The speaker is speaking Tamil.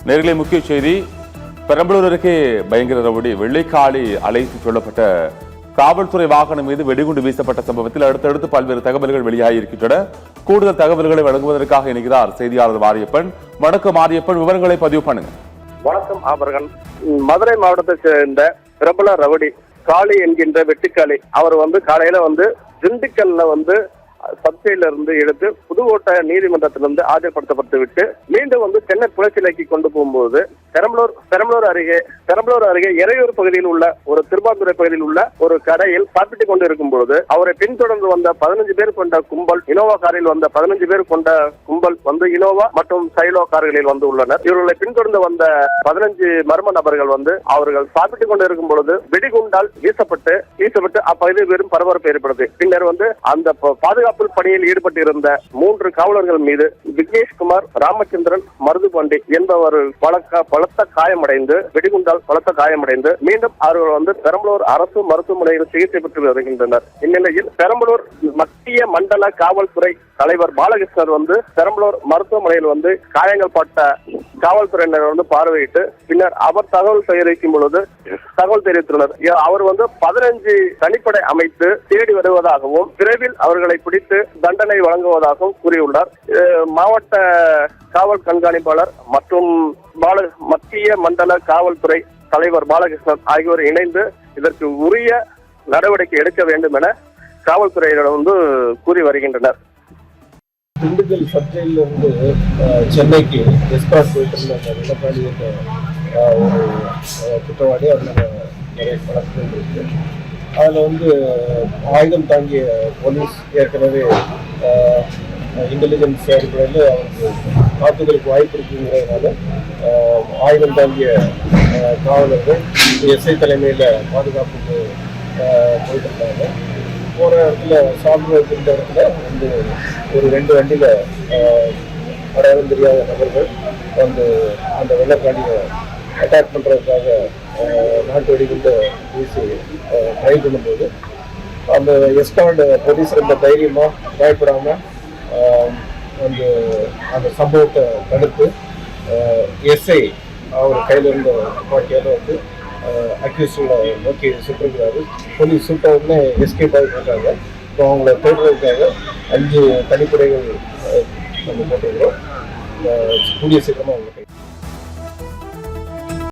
நேர்களை முக்கிய செய்தி. பெரம்பலூர் அருகே பயங்கர ரவுடி வெள்ளைக்காளி அழைத்து சொல்லப்பட்ட காவல்துறை வாகனம் மீது வெடிகுண்டு வீசப்பட்ட சம்பவத்தில் அடுத்தடுத்து பல்வேறு தகவல்கள் வெளியாகியிருக்கின்றன. கூடுதல் தகவல்களை வழங்குவதற்காக இணைகிறார் செய்தியாளர் மாரியப்பன். வணக்கம் மாரியப்பன், விவரங்களை பதிவு பண்ணுங்க. வணக்கம் ஆபரகன். மதுரை மாவட்டத்தை சேர்ந்த பிரபல ரவுடி காளி என்கின்ற வெட்டுக்காளி அவர் காலையில திண்டுக்கல்ல சப்ஜெயில இருந்து எடுத்து புதுக்கோட்டை நீதிமன்றத்திலிருந்து ஆஜர்படுத்தப்பட்டு விட்டு மீண்டும் சென்னை புலச்சிலைக்கு கொண்டு போகும்போது பெரம்பலூர் அருகே எறையூர் பகுதியில் உள்ள ஒரு திருப்பாந்துறை பகுதியில் உள்ள ஒரு கடையில் சாப்பிட்டுக் கொண்டு இருக்கும் போது அவரை பின்தொடர்ந்து வந்த 15 பேர் கொண்ட கும்பல், இனோவா காரில் வந்த 15 பேர் கொண்ட கும்பல் இனோவா மற்றும் சைலோ கார்களில் உள்ளனர். இவர்களை பின்தொடர்ந்து வந்த 15 மர்ம நபர்கள் அவர்கள் சாப்பிட்டுக் கொண்டு இருக்கும் பொழுது வெடிகுண்டால் வீசப்பட்டு அப்பகுதியில் பெரும் பரபரப்பு ஏற்படுது. பின்னர் அந்த பாதுகாப்பு பணியில் ஈடுபட்டிருந்த 3 காவலர்கள் மீது விக்னேஷ்குமார், ராமச்சந்திரன், மருதுபாண்டி என்பவர் பலத்த காயமடைந்து வெடிகுண்டால் பலத்த காயமடைந்து மீண்டும் அவர்கள் பெரம்பலூர் அரசு மருத்துவமனையில் சிகிச்சை பெற்று வருகின்றனர். இந்நிலையில் பெரம்பலூர் மத்திய மண்டல காவல்துறை தலைவர் பாலகிருஷ்ணர் பெரம்பலூர் மருத்துவமனையில் காயங்கள் பட்ட காவல்துறையினர் பார்வையிட்டு பின்னர் அவர் தகவல் சேகரிக்கும் பொழுது தகவல் தெரிவித்துள்ளனர். அவர் 15 தனிப்படை அமைத்து தேடி வருவதாகவும் விரைவில் அவர்களை பிடித்து தண்டனை வழங்குவதாகவும் கூறியுள்ளார். மாவட்ட காவல் கண்காணிப்பாளர் மற்றும் மத்திய மண்டல காவல்துறை தலைவர் பாலகிருஷ்ணன் ஆகியோர் இணைந்து இதற்கு உரிய நடவடிக்கை எடுக்க வேண்டும் என காவல்துறையினர் கூறி வருகின்றனர். திண்டுக்கல் சப்ஜெயில இருந்து சென்னைக்கு எஸ்கார்ட் போயிட்டு இருந்த வெள்ளக்காளி ஒரு குற்றவாளி அதில் நிறைய வழக்குகள் இருக்கு. அதில் ஆயுதம் தாங்கிய போலீஸ் ஏற்கனவே இன்டெலிஜென்ஸ் அடிப்படையில் அவருக்கு தாக்குதலுக்கு வாய்ப்பு இருக்குங்கிறதுனால ஆயுதம் தாங்கிய காவலர்கள் எஸ்ஐ தலைமையில் பாதுகாப்புக்கு போயிட்டு இருந்தாங்க. போகிற இடத்துல சாப்பிட்டு இருந்த இடத்துல ஒரு 2 வண்டியில் அடையாளம் தெரியாத நபர்கள் அந்த வெள்ளக்காளியை அட்டாக் பண்ணுறதுக்காக நாட்டு வெடிகுண்டு வீசி ட்ரை பண்ணும்போது அந்த எஸ்கார்டு போலீஸ் ரொம்ப தைரியமாக பயப்படாமல் அந்த சம்பவத்தை தடுத்து எஸ்ஐ அவர் கையில் இருந்த துப்பாக்கியால் அக்யூஸ்டை நோக்கி சுட்டுருக்கிறாரு. போலீஸ் சுட்ட உடனே எஸ்கேப் ஆகி போட்டாங்க. இப்போ அவங்கள தேடுறதுக்காக 5 தனிப்படைகள் போட்டிருக்கிறோம். கூடிய சீக்கிரமாக அவங்க